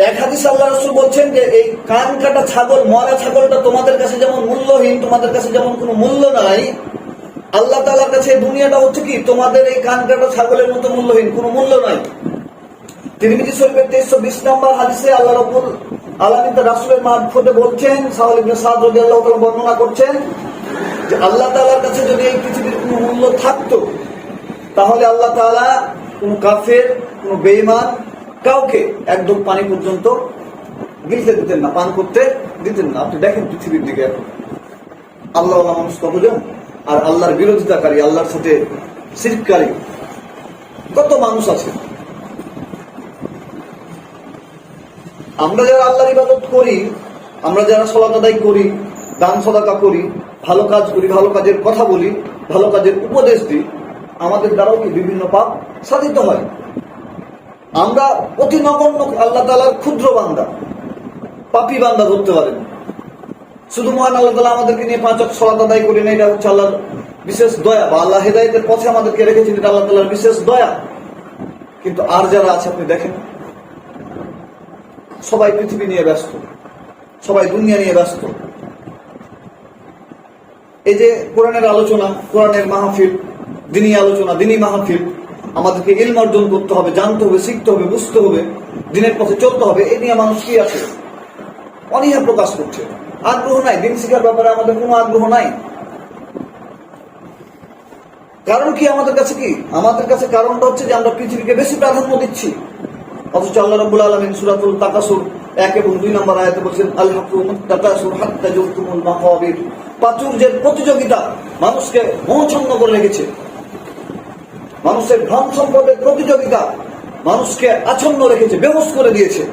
এক হাদিস আল্লাহ রাসূল বলছেন যে এই কান কাটা ছাগল, মরা ছাগলটা তোমাদের কাছে যেমন মূল্যহীন, তোমাদের কাছে যেমন কোনো মূল্য নাই, আল্লাহ তাআলার কাছে এই দুনিয়াটা হচ্ছে কি তোমাদের এই কান কাটা ছাগলের মতো মূল্যহীন, কোনো মূল্য নাই। তিরমিজি শরীফের 2320 নম্বর হাদিসে আল্লাহ রাব্বুল আলামিন তার রাসূলের মারফতে বলছেন, সাহল ইবনে সাদ রাদিয়াল্লাহু তাআলা বর্ণনা করছেন যে আল্লাহ তাআলার কাছে যদি এই পৃথিবীর কোনো মূল্য থাকতো, তাহলে আল্লাহ তাআলা কোনো কাফের, কোনো বেঈমান কাউকে এক ঢোক পানি পর্যন্ত গিলতে দিতেন না, পান করতে দিতেন না। আপনি দেখেন পৃথিবীর দিকে এখন আল্লাহ মানুষ কতজন, আর আল্লাহর বিরোধিতাকারী, আল্লাহর সাথে শিরককারী কত মানুষ আছে। আমরা যারা আল্লাহর ইবাদত করি, আমরা যারা সালাত আদায় করি, দান সাদাকা করি, ভালো কাজ করি, ভালো কাজের কথা বলি, ভালো কাজের উপদেশ দিই, আমাদের দ্বারাও কি বিভিন্ন পাপ সাধিত হয়। আমরা অতি নগণ্য আল্লাহ তাআলার ক্ষুদ্র বান্দা, পাপী বান্দা ধরতে পারেন। শুধু মহান আল্লাহ তাআলা আমাদেরকে নিয়ে 5 ওয়াক্ত সালাত আদায় করি না, এটা হচ্ছে আল্লাহর বিশেষ দয়া, বা আল্লাহ হেদায়েতের পথে আমাদেরকে রেখেছেন, এটা আল্লাহ তাআলার বিশেষ দয়া। কিন্তু আর যারা আছে আপনি দেখেন, সবাই পৃথিবী নিয়ে ব্যস্ত, সবাই দুনিয়া নিয়ে ব্যস্ত। এই যে কোরআনের আলোচনা, কোরআনের মাহফিল, দিনী আলোচনা, দিনী মাহফিল, আমাদেরকে ইলম অর্জন করতে হবে, জানতে হবে, শিখতে হবে, বুঝতে হবে, দিনের পথে চলতে হবে, এই নিয়ে মানুষ কি আছে অনীহা প্রকাশ করছে, আগ্রহ নাই। দিন শিখার ব্যাপারে আমাদের কোনো আগ্রহ নাই। কারণ কি আমাদের কাছে? কি আমাদের কাছে কারণটা হচ্ছে যে আমরা পৃথিবীকে বেশি প্রাধান্য দিচ্ছি, অথচ আল্লাহ রাব্বুল আলামিন সূরাতুল তাকাসুর 1 এবং 2 নম্বর আয়াতে বলেছেন, আল হাকুমুত তাকাসুর হাত্তা যুরতুমুল মাকাবির। প্রাচুর্যের প্রতিযোগিতা মানুষকে মোহছন্ন করে রেখেছে, মানুষের ধন সম্পদের প্রতিযোগিতা মানুষকে আচ্ছন্ন রেখেছে, বেহুশ করে দিয়েছে।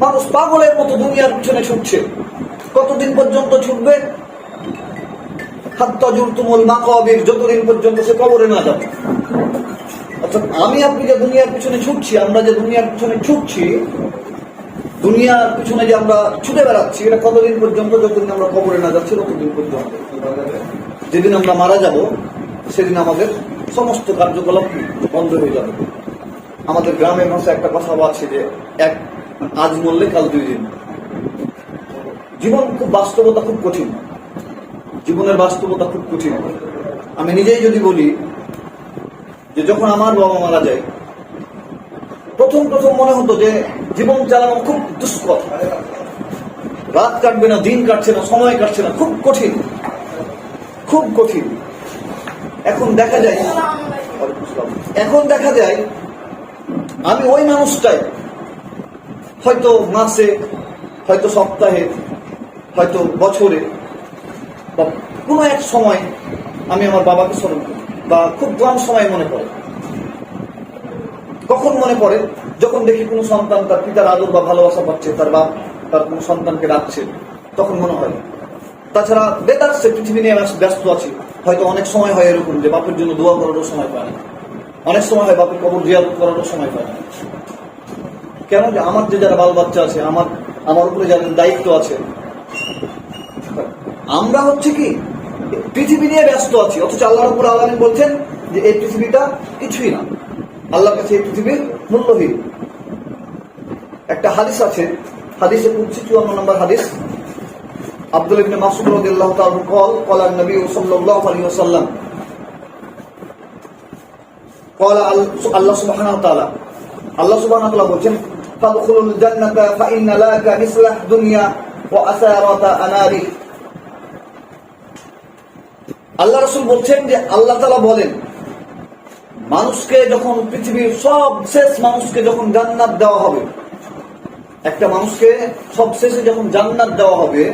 মানুষ পাগলের মতো দুনিয়ার পিছনে ছুটছে। কতদিন পর্যন্ত ছুটবে? হাত্তা যুরতুমুল মাকাবির, যতদিন পর্যন্ত সে কবরে না যাবে। অর্থাৎ আমি আপনি যে দুনিয়ার পিছনে ছুটছি, আমরা যে দুনিয়ার পিছনে ছুটছি, দুনিয়ার পিছনে যে আমরা ছুটে বেড়াচ্ছি, এটা কতদিন পর্যন্ত? যতদিন আমরা কবরে না যাচ্ছি ততদিন পর্যন্ত। যেদিন আমরা মারা যাব সেদিন আমাদের সমস্ত কার্যকলাপ বন্ধ হয়ে যাবে। আমাদের গ্রামের ভাষায় একটা কথা আছে যে আজ মরলে কাল 2 দিন। জীবন খুব বাস্তবতা, খুব কঠিন, জীবনের বাস্তবতা খুব কঠিন। আমি নিজেই যদি বলি যে যখন আমার বাবা মারা যায়, প্রথম মনে হতো যে জীবন চালানো খুব দুষ্কর, রাত কাটবে না, দিন কাটছে না, সময় কাটছে না, খুব কঠিন, খুব কঠিন। এখন দেখা যায় আমি ওই মানুষটাই হয়তো মাসে, হয়তো সপ্তাহে, হয়তো বছরে, বা কোনো এক সময় আমি আমার বাবাকে স্মরণ করি, বা খুব কম সময় মনে পড়ে। কখন মনে পড়ে? যখন দেখি কোনো সন্তান তার পিতার আদর বা ভালোবাসা পাচ্ছে, তার বাপ তার কোনো সন্তানকে ডাকছে, তখন মনে হয়। তাছাড়া বেদার্সে পৃথিবী নিয়ে ব্যস্ত আছি, হয়তো অনেক সময় হয় এরকম যে বাপের জন্য দোয়া করারও সময় পায় না, অনেক সময় হয় বাপের কবর জিয়ারত করারও সময় পায় না। কেন? যে আমার যে যারা বাল বাচ্চা আছে, আমার উপরে যাদের দায়িত্ব আছে, আমরা হচ্ছে কি পৃথিবী নিয়ে ব্যস্ত আছি। অথচ আল্লাহ রাব্বুল আলামিন বলছেন যে এই পৃথিবীটা কিছুই না, আল্লাহর কাছে এই পৃথিবীর মূল্যহীন। একটা হাদিস আছে, হাদিসে কুদসি 54 নম্বর হাদিস, আব্দুল্লাহ ইবনে মাসউদ রাদিয়াল্লাহু তাআলা قال النبي صلى الله عليه وسلم قال আল্লাহ সুবহানাহু ওয়া তাআলা বলেন, ফাদখুলুল জান্নাতা ফাইন্না লাকা মিসলাহ দুনিয়া ওয়া আসারাতা আনারি। আল্লাহ রাসূল বলছেন যে আল্লাহ তাআলা বলেন, মানুষকে যখন পৃথিবীর সব শেষ মানুষকে যখন জান্নাত দেওয়া হবে, একটা মানুষকে সব শেষে যখন জান্নাত দেওয়া হবে,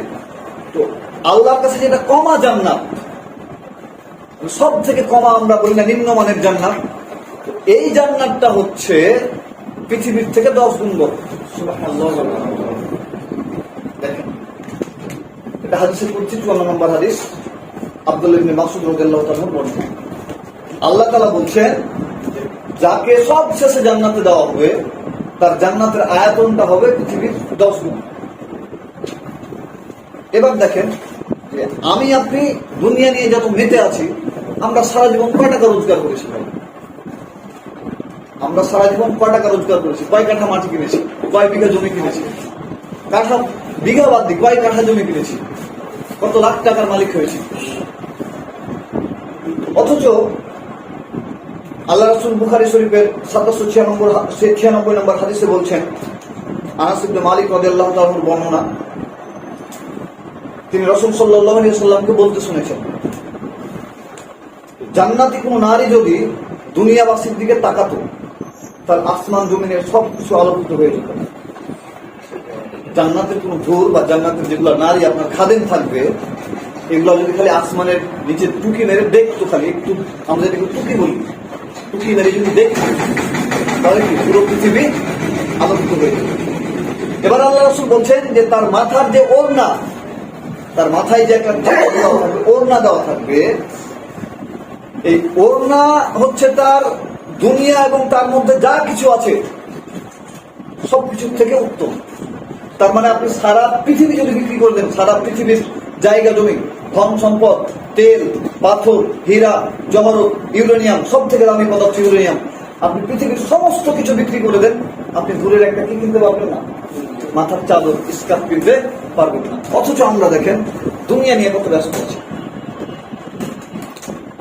তো আল্লাহর কাছে যেটা কমা জান্নাত, সব থেকে কমা আমরা বলি না নিম্নমানের জান্নাত, এই জান্নাতটা হচ্ছে পৃথিবীর থেকে 10 গুণ বড়। সুবহানাল্লাহ। দেখেন, এটা হাদিসে কুদসি 54 নম্বর হাদিস, আব্দুল্লাহ ইবনে মাসউদ রাদিয়াল্লাহু তাআলা বলেন, আল্লাহ তাআলা বলছেন যাকে সব শেষে জান্নাতে দেওয়া হবে, তার জান্নাতের আয়তনটা হবে পৃথিবীর 10 গুণ। এবার দেখেন যে আমি আপনি দুনিয়া নিয়ে যত মেতে আছি, আমরা সারা জীবন কয় টাকা রোজগার করেছি? আমরা সারা জীবন কয় টাকা রোজগার করেছি, কয় কাঠা মাটি কিনেছি, কয় বিঘা জমি কিনেছি, কাঠা বিঘা বাদ দিই কয় কাঠা জমি কিনেছি, কত লাখ টাকার মালিক হয়েছি। অথচ আল্লাহ রাসূল বুখারী শরীফের 796 নম্বর হাদিসে বলছেন, আনাস ইবনে মালিক রাদিয়াল্লাহু তাআলা বর্ণনা, তিনি রাসূল সাল্লাল্লাহু আলাইহি ওয়াসাল্লামকে বলতে শুনেছেন, জান্নাতি কোন নারী যদি দুনিয়াবাসীর দিকে তাকাতো, তার আসমান জমিনের সবকিছু আলোকিত হয়ে যেত। জান্নাতের কোন হুর বা জান্নাতের যেগুলো নারী আপনার খাদেম থাকবে, এগুলো যদি খালি আসমানের নিচে টুকি মেরে দেখতো, খালি একটু, আমরা যেটাকে টুকি বলি, টুকি মেরে যদি দেখতো, তাহলে কি পুরো পৃথিবী আলোকিত হয়ে যেত। এবার আল্লাহ রাসূল বলছেন যে তার মাথার যে ওড়না, তার মাথায় যে একটা ওড়না দেওয়া থাকবে, এই ওড়না হচ্ছে তার দুনিয়া এবং তার মধ্যে যা কিছু আছে সবকিছুর থেকে উত্তম। তার মানে আপনি সারা পৃথিবী যদি বিক্রি করে দেন, সারা পৃথিবীর জায়গা জমি, ধন সম্পদ, তেল, পাথর, হীরা, জহরত, ইউরেনিয়াম, সব থেকে দামি পদার্থ ইউরেনিয়াম, আপনি পৃথিবীর সমস্ত কিছু বিক্রি করে দেন, আপনি দূরের একটা কি কিনতে পারবেন না, মাথার চাদর, স্কার্ফ কিনতে পারবেন না। অথচ আমরা দেখেন দুনিয়া নিয়ে কত ব্যস্ত আছি।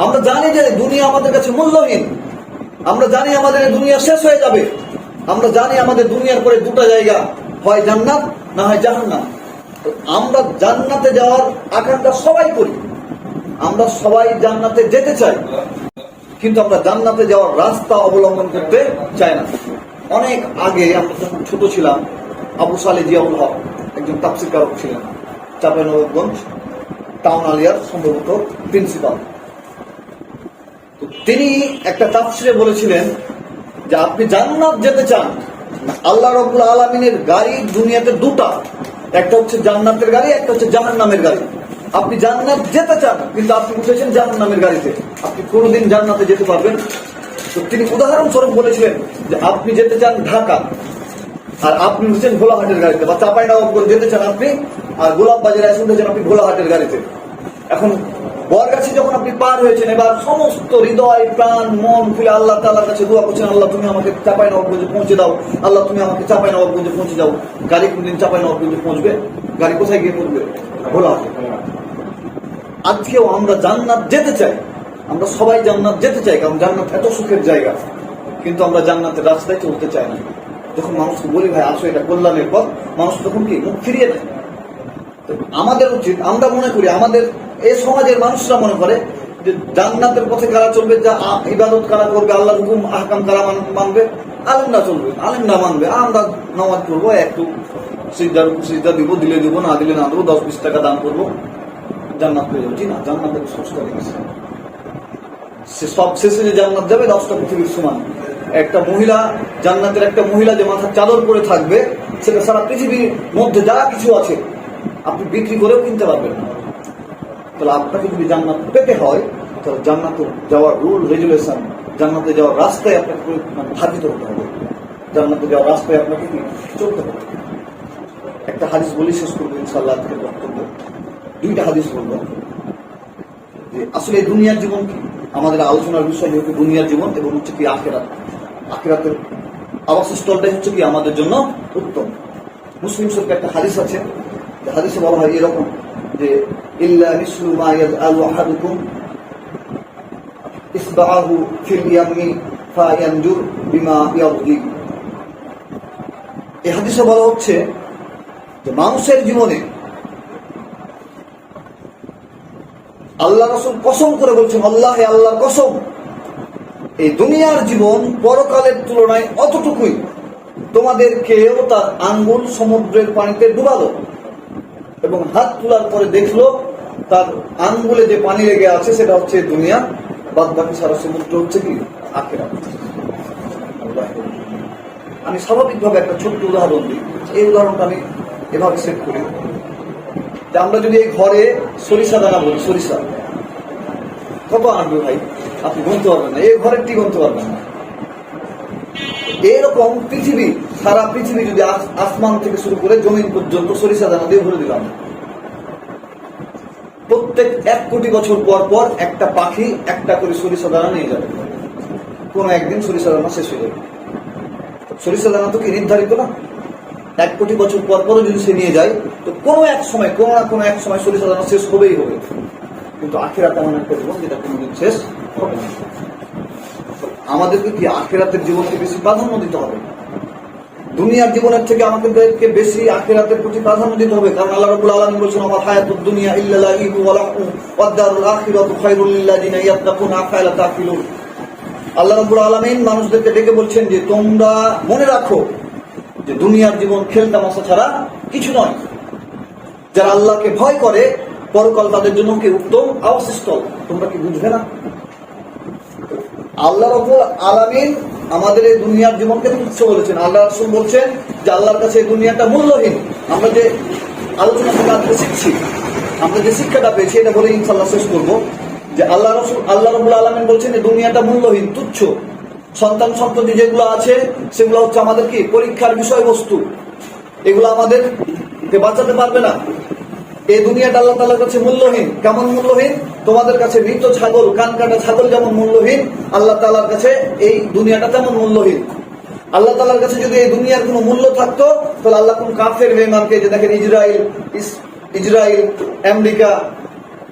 আমরা জানি যে দুনিয়া আমাদের কাছে মূল্যহীন, আমরা জানি আমাদের দুনিয়া শেষ হয়ে যাবে, আমরা জানি আমাদের দুনিয়ার পরে দুটো জায়গা, হয় জান্নাত না হয় জাহান্নাম। আমরা জান্নাতে যাওয়ার আকাঙ্ক্ষা সবাই করি, আমরা সবাই জান্নাতে যেতে চাই, কিন্তু আমরা জান্নাতে যাওয়ার রাস্তা অবলম্বন করতে চাই না। অনেক আগে আমরা যখন ছোট ছিলাম, আবু সালেহ জিয়াউল হক একজন তাফসীর কারক ছিলেন, চাঁপাইনবাবগঞ্জ টাউন আলিয়ার সম্ভবত প্রিন্সিপাল। তিনি একটা তাফসীরে বলেছিলেন যে আপনি জান্নাত যেতে চান, আল্লাহ রাব্বুল আলামিনের গাড়ি দুনিয়াতে দুটা, একটা হচ্ছে জান্নাতের গাড়ি, একটা হচ্ছে জাহান্নামের গাড়ি। আপনি জান্নাত যেতে চান, কিন্তু আপনি উঠেছেন জাহান্নামের গাড়িতে, আপনি কোনোদিন জান্নাতে যেতে পারবেন। তো তিনি উদাহরণস্বরূপ বলেছিলেন যে আপনি যেতে চান ঢাকা, আর আপনি উঠেছেন ভোলাহাটের গাড়িতে, বা চাঁপাইনবাবগঞ্জ যেতে চান আপনি, আর গোলাপবাজারে এসে উঠেছেন আপনি ভোলাহাটের গাড়িতে। এখন বরগাছি যখন আপনি পার হয়েছেন, এবার সমস্ত হৃদয়, প্রাণ, মন খুলে আল্লাহ তাআলার কাছে দোয়া করছেন, আল্লাহ তুমি আমাকে চাঁপাইনবাবগঞ্জে পৌঁছে দাও, আল্লাহ তুমি আমাকে চাঁপাইনবাবগঞ্জে পৌঁছে দাও। গাড়ি কোনদিন চাঁপাইনবাবগঞ্জে পৌঁছবে? গাড়ি কোথায় গিয়ে পৌঁছবে? ভোলাহাটে। আজকেও আমরা জান্নাত যেতে চাই, আমরা সবাই জান্নাত যেতে চাই, কারণ জান্নাত এত সুখের জায়গা, কিন্তু আমরা জান্নাতের রাস্তায় চলতে চাই না। যখন মানুষকে বলি ভাই আসো এটা কল্যাণের পথ, মানুষ তখন কি মুখ ফিরিয়ে নেয়। আমাদের উচিত, আমরা মনে করি, আমাদের এই সমাজের মানুষরা মনে করে যে জান্নাতের পথে কারা চলবে, যা ইবাদত কারা করবে, আল্লাহর হুকুম আহকাম কারা মানবে, আলেমরা চলবে, আলেমরা মানবে, আমরা নামাজ পড়বো, একটু সিজদা দিব, দিলে দিব, না দিলে না দেবো, 10-20 টাকা দান করবো, জান্নাত পেয়ে যাবো। জি না, জান্নাতের সস্তা লেগেছে, সব শেষে যে জান্নাত যাবে 10টা পৃথিবীর সমান। একটা মহিলা, জান্নাতের একটা মহিলা যে মাথার চাদর পরে থাকবে, সেটা সারা পৃথিবীর মধ্যে যা কিছু আছে আপনি বিক্রি করেও কিনতে পারবেন না। তাহলে আপনাকে যদি জান্নাত পেতে হয়, তাহলে জান্নাতে যাওয়ার রুল রেগুলেশন, জান্নাতে যাওয়ার রাস্তায় আপনাকে ধাবিত হতে হবে, জান্নাতে যাওয়ার রাস্তায় আপনাকে চলতে হবে। একটা হাদিস বলি, শেষ করবো ইনশাআল্লাহ আজকের বক্তব্য। 2টা হাদিস বলবো যে আসলে এই দুনিয়ার জীবন কি, আমাদের আলোচনার বিষয় যেহেতু দুনিয়ার জীবন এবং হচ্ছে কি আখিরাত, আখিরাতের আবাসস্থলটাই হচ্ছে কি আমাদের জন্য উত্তম। মুসলিম শরীফে একটা হাদিস আছে, হাদিসে বলা হয় এরকম যে ইল্লা মিসলু মা ইয়াজআলু আহাদুকুম ইসবাহু ফিল ইয়ামি ফায়ানজুর বিমা ইয়াবগি। এই হাদিসে বলা হচ্ছে যে মানুষের জীবনে আল্লাহ রাসূল কসম করে বলছেন, আল্লাহে আল্লাহর কসম, এই দুনিয়ার জীবন পরকালের তুলনায় অতটুকুই, তোমাদের কেউ তার আঙ্গুল সমুদ্রের পানিতে ডুবালো এবং হাত তোলার পরে দেখলো তার আঙ্গুলে যে পানি লেগে আছে সেটা হচ্ছে দুনিয়া, বাদ বাকি সারা সমুদ্র হচ্ছে কি আখিরাত। আমি স্বাভাবিকভাবে একটা ছোট্ট উদাহরণ দিই, এই উদাহরণটা আমি এভাবে সেট করি যে আমরা যদি এই ঘরে সরিষা দানা বলি, সরিষা কত আনবে ভাই, আপনি গুনতে পারবেন না, এই ঘরের টি গুনতে পারবেন না। এইরকম পৃথিবী, সারা পৃথিবী যদি আসমান থেকে শুরু করে জমিন পর্যন্ত সরিষা দানা দিয়ে ভরে দিলাম, প্রত্যেক 1 কোটি বছর পর পর একটা পাখি একটা করে সরিষা দানা নিয়ে যাবে, কোন একদিন সরিষা দানা শেষ হয়ে যাবে। সরিষা দানা তো কি নির্ধারিত না? 1 কোটি বছর পর পরও যদি সে নিয়ে যায়, তো কোনো এক সময়, কোনো না কোনো এক সময় সরিষা দানা শেষ হবেই হবে। কিন্তু আখিরাত এমন একটা জীবন যেটা কোনোদিন শেষ হবে না। আমাদেরকে কি আখিরাতের জীবনকে বেশি প্রাধান্য দিতে হবে? দুনিয়ার জীবনের থেকে আমাদেরকে বেশি আখিরাতের প্রতি প্রাধান্য দিতে হবে। কারণ আল্লাহ রাব্বুল আলামিন বলেছেন, ওয়া হায়াতুদ দুনিয়া ইল্লা লাইবু ওয়া লাহু ওয়াদ দারুল আখিরাতু খায়রুল লিল্লাযিনা ইয়াত্তাকুনা আফালা তাকিলুন। আল্লাহ রাব্বুল আলামিন মানুষদেরকে ডেকে বলছেন যে তোমরা মনে রাখো যে দুনিয়ার জীবন খেলতামাশা ছাড়া কিছু নয়। যারা আল্লাহকে ভয় করে, পরকাল তাদের জন্য কি উত্তম আবাসস্থল। তোমরা কি বুঝবে না? আল্লাহ রাব্বুল আলামিন আমাদের এই দুনিয়ার জীবনকে তুচ্ছ বলেছেন। আল্লাহ রাসূল বলছেন যে আল্লাহর কাছে এই দুনিয়াটা মূল্যহীন। আমরা যে আলোচনা থেকে আজকে শিখছি, আমরা যে শিক্ষাটা পেয়েছি, এটা বলে ইনশাআল্লাহ শেষ করবো যে আল্লাহ রাব্বুল আলামিন বলছেন এই দুনিয়াটা মূল্যহীন, তুচ্ছ। সন্তান সন্ততি যেগুলো আছে সেগুলো হচ্ছে আমাদের কি পরীক্ষার বিষয়বস্তু। এগুলো আমাদেরকে বাঁচাতে পারবে না। এই দুনিয়াটা আল্লাহ তাআলার কাছে মূল্যহীন। কেমন মূল্যহীন? তোমাদের কাছে মৃত ছাগল, কান কাটা ছাগল যেমন মূল্যহীন, আল্লাহ তাআলার কাছে এই দুনিয়াটা তেমন মূল্যহীন। আল্লাহ তাআলার কাছে যদি এই দুনিয়ার কোনো মূল্য থাকতো, তাহলে আল্লাহ কোন কাফের বেঈমানকে, যে দেখেন ইসরায়েল, আমেরিকা,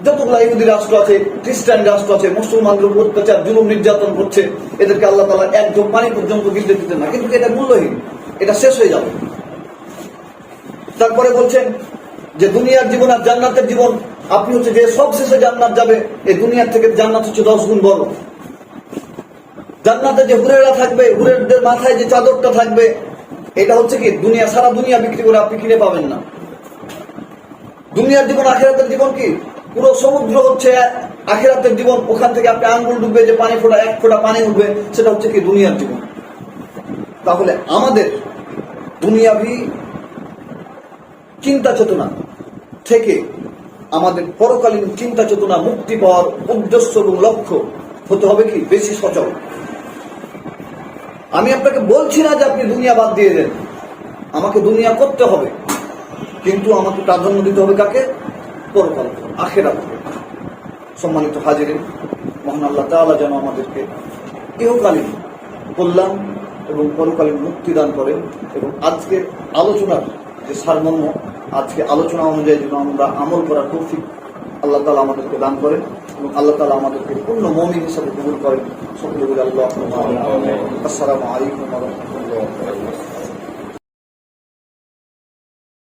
যতগুলো ইহুদি রাষ্ট্র আছে, খ্রিস্টান রাষ্ট্র আছে, মুসলমানদের উপর অত্যাচার, জুলুম, নির্যাতন করছে, এদেরকে আল্লাহ তাআলা এক ঢোক পানি পর্যন্ত গিলতে দিতেন না। কিন্তু এটা মূল্যহীন, এটা শেষ হয়ে যাবে। তারপরে বলছেন যে দুনিয়ার জীবন আর জান্নাতের জীবন, আপনি হচ্ছে যে সব শেষে জান্নাত যাবে, এই দুনিয়ার থেকে জান্নাত হচ্ছে 10 গুণ বড়। জান্নাতে যে হুরেরা থাকবে, হুরেরদের মাথায় যে চাদরটা থাকবে, এটা হচ্ছে কি দুনিয়া, সারা দুনিয়া বিক্রি করে আপনি কিনে পাবেন না। দুনিয়ার জীবন, আখিরাতের জীবন কি পুরো সমুদ্র হচ্ছে আখিরাতের জীবন। ওখান থেকে আপনি আঙ্গুল ডুববে যে পানি ফোঁটা, 1 ফোঁটা পানি উঠবে, সেটা হচ্ছে কি দুনিয়ার জীবন। তাহলে আমাদের দুনিয়াবি চিন্তা চেতনা থেকে আমাদের পরকালীন চিন্তা চেতনা, মুক্তি পাওয়ার উদ্দেশ্য এবং লক্ষ্য হতে হবে কি বেশি সচল। আমি আপনাকে বলছি না যে আপনি দুনিয়া বাদ দিয়ে দেন, আমাকে দুনিয়া করতে হবে, কিন্তু আমাকে প্রাধান্য দিতে হবে কাকে? পরকাল, আখিরাত। সম্মানিত হাজিরিন, মহান আল্লাহ তাআলা যেন আমাদেরকে ইহকালীন কল্যাণ এবং পরকালীন মুক্তি দান করেন। এবং আজকের আলোচনার যে সারমর্ম, আজকে আলোচনা অনুযায়ী যেন আমরা আমল করার তৌফিক আল্লাহ তাআলা আমাদেরকে দান করেন এবং আল্লাহ তাআলা আমাদেরকে পূর্ণ মুমিন হিসেবে কবুল করেন। সকলে বলে আল্লাহুম্মা আমিন। আসসালামু আলাইকুম ওয়া রাহমাতুল্লাহি ওয়া বারাকাতুহু।